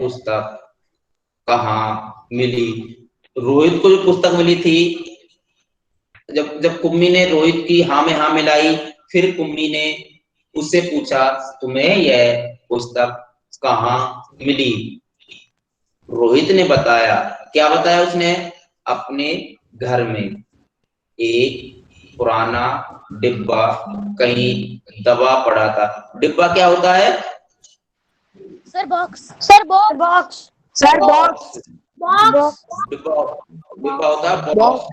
पुस्तक कहाँ मिली? रोहित को जो पुस्तक मिली थी, जब जब कुम्मी ने रोहित की हाँ में हाँ मिलाई, फिर कुम्मी ने उससे पूछा तुम्हें यह पुस्तक कहाँ मिली? रोहित ने बताया, क्या बताया उसने? अपने घर में एक पुराना डिब्बा कहीं दबा पड़ा था। डिब्बा क्या होता है? Sir box. Sir box. Sir box. Box. डिब्बा डिब्बा होता है बॉक्स।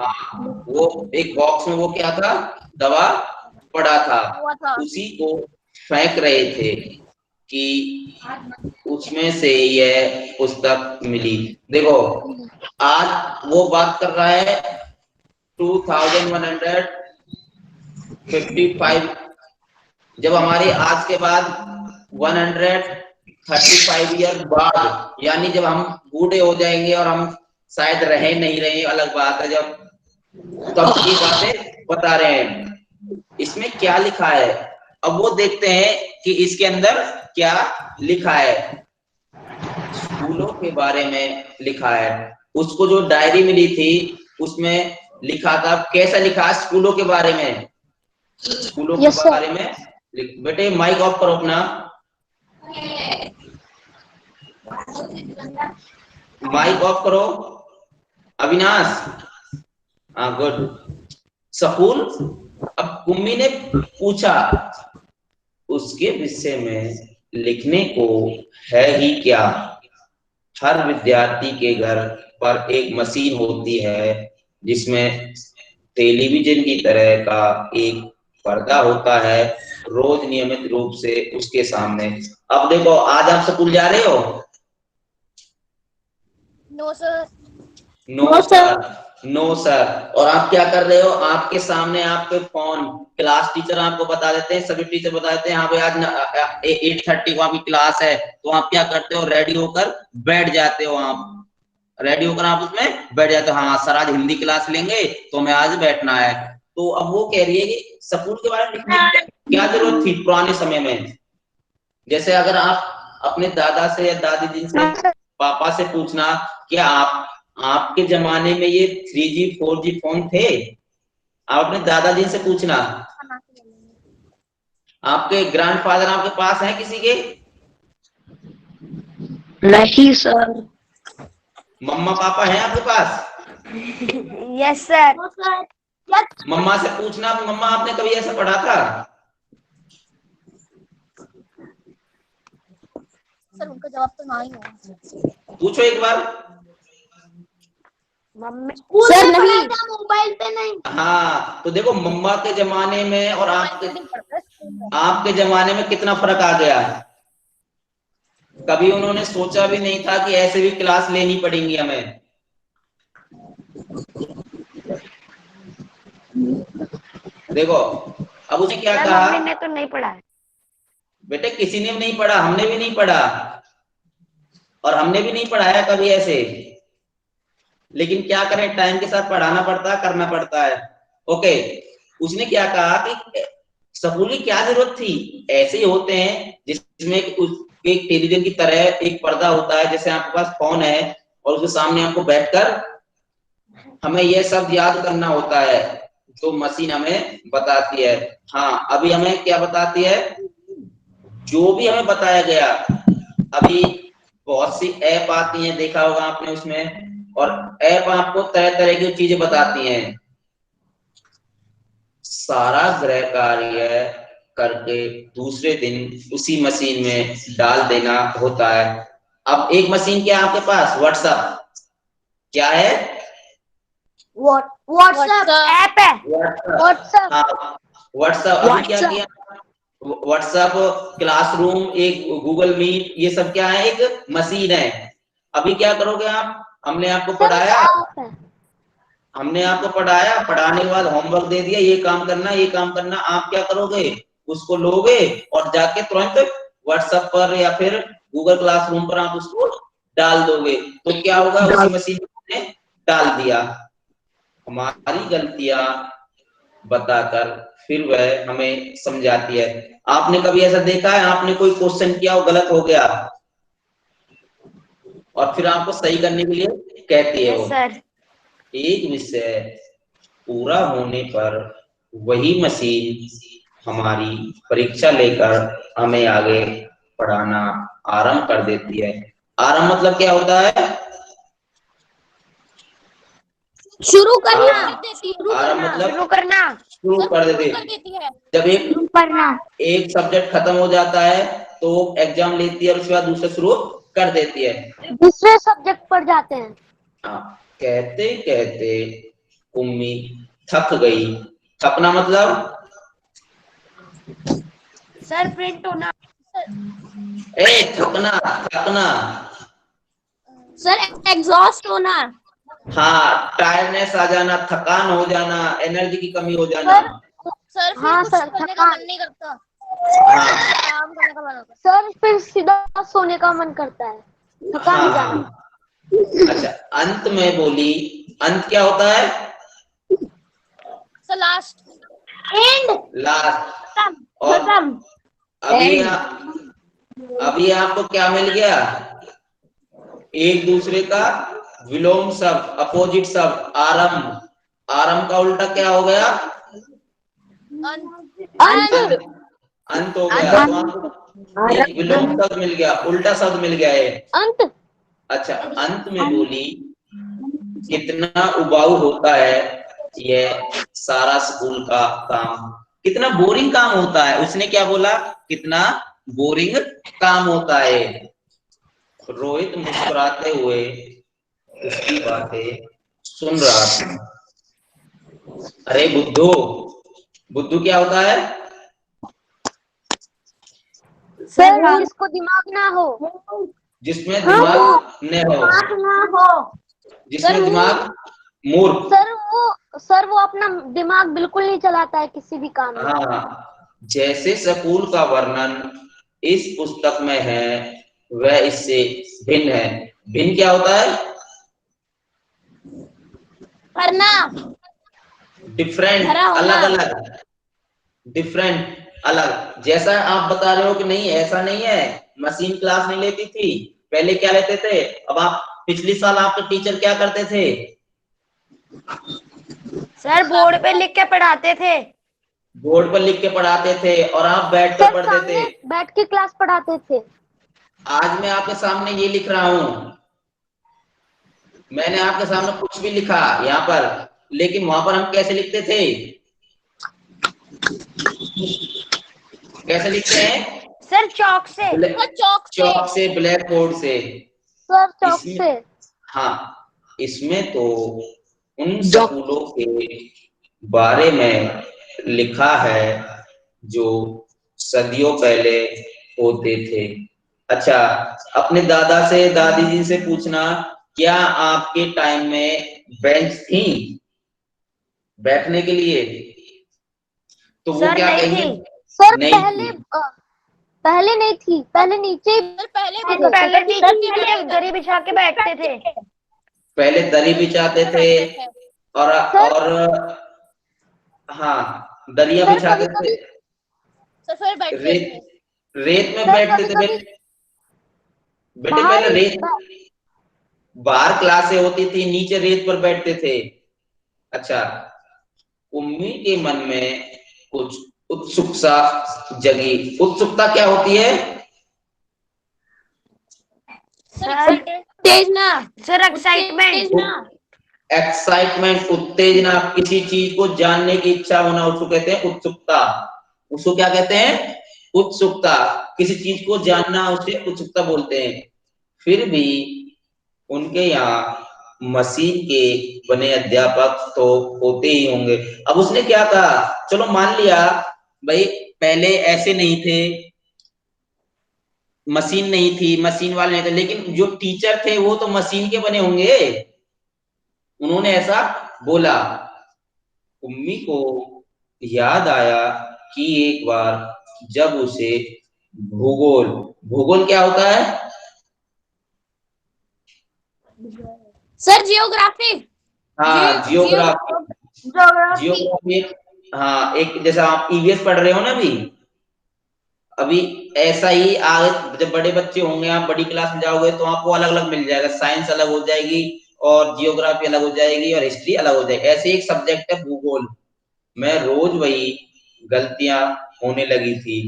हाँ, वो एक बॉक्स में वो क्या था? दबा पड़ा था। उसी को फेंक रहे थे कि उसमें से यह पुस्तक मिली। देखो, आज वो बात कर रहा है 2155, जब हमारे आज के बाद 135 ईयर बाद, यानी जब हम बूढ़े हो जाएंगे और हम शायद रहे नहीं रहे अलग बात है, जब तब की बातें बता रहे हैं। इसमें क्या लिखा है अब वो देखते हैं कि इसके अंदर क्या लिखा है। स्कूलों के बारे में लिखा है। उसको जो डायरी मिली थी उसमें लिखा था, कैसा लिखा है स्कूलों के बारे में? स्कूलों के बारे में बेटे माइक ऑफ करो अपना, माइक ऑफ करो अविनाश। हाँ गुड। स्कूल। अब कुम्मी ने पूछा उसके विषय में लिखने को है ही क्या? हर विद्यार्थी के घर पर एक मशीन होती है जिसमें टेलीविजन की तरह का एक पर्दा होता है, रोज नियमित रूप से उसके सामने। अब देखो, आज आप स्कूल जा रहे हो? No sir. No sir. No sir. और आप क्या कर रहे हो? आपके सामने आपके फोन, क्लास टीचर आपको बता देते हैं, सभी टीचर बता देते हैं हाँ भाई आज 8:30 को आपकी क्लास है, तो आप क्या करते हो? रेडी होकर बैठ जाते हो। आप रेडी होकर आप उसमें बैठ जाते हो, हाँ सर आज हिंदी क्लास लेंगे तो हमें आज बैठना है। तो अब वो कह रही है कि स्कूल के बारे में लिखने की क्या जरूरत थी पुराने समय में? जैसे अगर आप अपने दादा से या दादी जी से, पापा से पूछना, क्या आपके जमाने में ये 3G 4G फोन थे? आप अपने दादाजी से पूछना। आपके ग्रैंडफादर आपके पास हैं किसी के? नहीं सर। मम्मा पापा हैं आपके पास? Yes sir. मम्मा से पूछना, मम्मा आपने कभी ऐसा पढ़ा था? सर उनका जवाब तो ना ही होगा। पूछो एक बार। मम्मी सर नहीं, मोबाइल पे नहीं। हाँ, तो देखो मम्मा के जमाने में और आपके जमाने में कितना फर्क आ गया। कभी उन्होंने सोचा भी नहीं था कि ऐसे भी क्लास लेनी पड़ेंगी हमें। देखो, अब उसने क्या कहा? मम्मी ने तो नहीं पढ़ा है। बेटे किसी ने भी नहीं पढ़ा, हमने भी नहीं पढ़ा और हमने भी नहीं पढ़ाया कभी ऐसे। लेकिन क्या करें, टाइम के साथ पढ़ाना पड़ता है, करना पड़ता है। ओके, उसने क्या कहा कि स्कूल की क्या जरूरत थी? ऐसे ही होते हैं जिसमें एक टेलीविजन की तरह एक पर्दा होता है, जैसे आपके पास फोन है और उसके सामने आपको बैठकर हमें यह सब याद करना होता है जो मशीन हमें बताती है। हाँ, अभी हमें क्या बताती है? जो भी हमें बताया गया। अभी बहुत सी ऐप आती हैं, देखा होगा आपने उसमें, और ऐप आपको तरह तरह की चीजें बताती हैं। सारा गृह कार्य करके दूसरे दिन उसी मशीन में डाल देना होता है। अब एक मशीन क्या है आपके पास? व्हाट्सएप। क्या है? व्हाट्सएप ऐप है। व्हाट्सएप। हाँ, व्हाट्सएप। अभी क्या किया? व्हाट्सएप, क्लासरूम, एक गूगल मीट, ये सब क्या है? एक मशीन है। अभी क्या करोगे आप? हमने आपको पढ़ाया, पढ़ाने के बाद होमवर्क दे दिया, ये काम करना, ये काम करना। आप क्या करोगे? उसको लोगे और जाके तुरंत व्हाट्सएप पर या फिर गूगल क्लासरूम पर आप उसको डाल दोगे। तो क्या होगा? उसी मशीन में डाल दिया। हमारी गलतियां बताकर फिर वह हमें समझाती है। आपने कभी ऐसा देखा है, आपने कोई क्वेश्चन किया और गलत हो गया? और फिर आपको सही करने के लिए कहती है वो। सर एक विषय पूरा होने पर वही मशीन हमारी परीक्षा लेकर हमें आगे पढ़ाना आरंभ कर देती है। आरंभ मतलब क्या होता है? शुरू करना। आरंभ मतलब शुरू करना। शुरू कर देती है। जब एक सब्जेक्ट खत्म हो जाता है तो एग्जाम लेती है और उसके बाद दूसरा शुरू कर देती है। दूसरे सब्जेक्ट पर जाते हैं। कहते कहते उम्मी थक गई। थकना मतलब सर प्रिंट होना। थकना थकना। सर एग्जॉस्ट होना। हाँ, टायर्डनेस आ जाना, थकान हो जाना, एनर्जी की कमी हो जाना। सर फिर हाँ, कुछ सर, करने का मन नहीं करता। हाँ काम करने का मन होता। सर फिर सीधा सोने का मन करता है। थकान हो जाना। अच्छा, अंत में बोली। अंत क्या होता है? Sir last. एंड। लास्ट। और अभी आपको क्या मिल गया? एक दूसरे का विलोम शब्द, अपोजिट शब्द, आरंभ। आरंभ का उल्टा क्या हो गया? अंत। अंत हो गया। तो आपको एक विलोम शब्द मिल गया, उल्टा शब्द मिल गया है अंत। अच्छा, अंत में बोली कितना उबाऊ होता है यह सारा स्कूल का काम, कितना बोरिंग काम होता है। उसने क्या बोला? कितना बोरिंग काम होता है। रोहित मुस्कुराते हुए उसकी बातें सुन रहा था। अरे बुद्धू, बुद्धू क्या होता है? सर जिसको दिमाग ना हो। जिसमें दिमाग न हो, जिसमें दिमाग मूर्ख। सर वो अपना दिमाग बिल्कुल नहीं चलाता है किसी भी काम में। हाँ, जैसे स्कूल का वर्णन इस पुस्तक में है वह इससे भिन्न है। भिन्न क्या होता है? करना। डिफरेंट, अलग अलग। डिफरेंट, अलग। जैसा आप बता रहे हो कि नहीं, ऐसा नहीं है। मशीन क्लास नहीं लेती थी पहले, क्या लेते थे? अब आप पिछली साल आपके टीचर क्या करते थे? सर बोर्ड पे लिख के पढ़ाते थे। बोर्ड पर लिख के पढ़ाते थे और आप बैठ कर पढ़ते थे। बैठ के क्लास पढ़ाते थे। आज मैं आपके सामने ये लिख रहा हूं, मैंने आपके सामने कुछ भी लिखा यहाँ पर, लेकिन वहां पर हम कैसे लिखते थे? कैसे लिखते हैं? सर चौक से। चौक से, ब्लैक बोर्ड से। सर चौक से। हाँ, इसमें तो उन स्कूलों के बारे में लिखा है जो सदियों पहले होते थे। अच्छा, अपने दादा से, दादी जी से पूछना, क्या आपके टाइम में बेंच थी बैठने के लिए? तो वो सर क्या नहीं कहेंगे? थी। सर नहीं पहले नहीं थी, पहले नीचे पहले नीचे दरी बिछा के बैठते थे। पहले दरी बिछाते थे और हाँ, दरिया बिछाते थे। रेत में बैठते थे बेटे। पहले रेत, बाहर क्लासें होती थी, नीचे रेत पर बैठते थे। अच्छा, उम्मी के मन में कुछ उत्सुकता जगी। उत्सुकता क्या होती है? उत्तेजना। Sir excitement. एक्साइटमेंट, उत्तेजना, किसी चीज को जानने की इच्छा होना, उसको कहते हैं उत्सुकता। उसको क्या कहते हैं? उत्सुकता। किसी चीज को जानना, उसे उत्सुकता बोलते हैं। फिर भी उनके यहाँ मशीन के बने अध्यापक तो होते ही होंगे। अब उसने क्या कहा? चलो मान लिया भाई पहले ऐसे नहीं थे, मशीन नहीं थी, मशीन वाले नहीं थे, लेकिन जो टीचर थे वो तो मशीन के बने होंगे। उन्होंने ऐसा बोला। उम्मी को याद आया कि एक बार जब उसे भूगोल, भूगोल क्या होता है? Sir geography. हाँ, जियोग्राफी। हाँ, एक जैसा आप ईवीएस पढ़ रहे हो ना अभी, अभी ऐसा ही आगे जब बड़े बच्चे होंगे, आप बड़ी क्लास में जाओगे तो आपको अलग अलग मिल जाएगा, साइंस अलग हो जाएगी और जियोग्राफी अलग हो जाएगी और हिस्ट्री अलग हो जाएगी। ऐसे एक सब्जेक्ट है भूगोल, मैं रोज वही गलतियां होने लगी थी।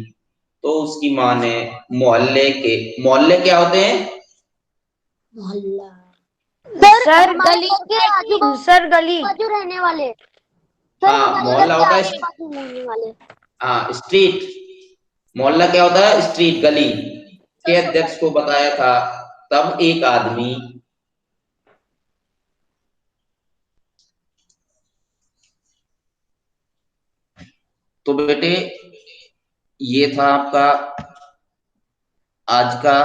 तो उसकी माँ ने मोहल्ले क्या होते हैं? मोहल्ला सर हमारे गली, घर के आजू सर गली। बाजू रहने वाले, सर हाँ, हमारे घर मोहल्ला के होता आजू है, बाजू रहने वाले। हाँ स्ट्रीट। मोहल्ला क्या होता है? स्ट्रीट, गली। सर के अध्यक्ष को सोसाइटी। बताया था। तब एक आदमी, तो बेटे ये था आपका आज का